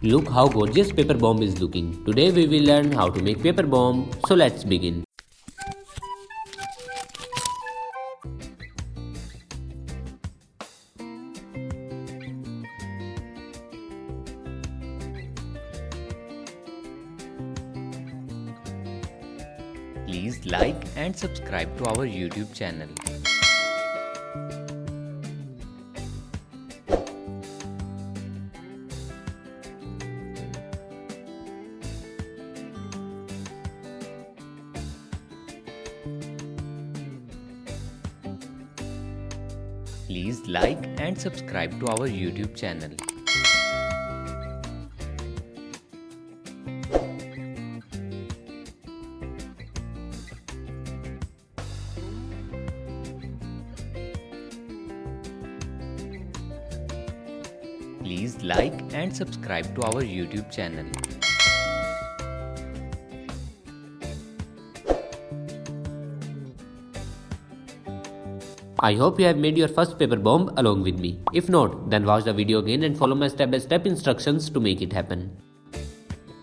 Look how gorgeous paper bomb is looking. Today we will learn how to make paper bomb. So let's begin. Please like and subscribe to our YouTube channel. Please like and subscribe to our YouTube channel. Please like and subscribe to our YouTube channel. I hope you have made your first paper bomb along with me. If not, then watch the video again and follow my step-by-step instructions to make it happen.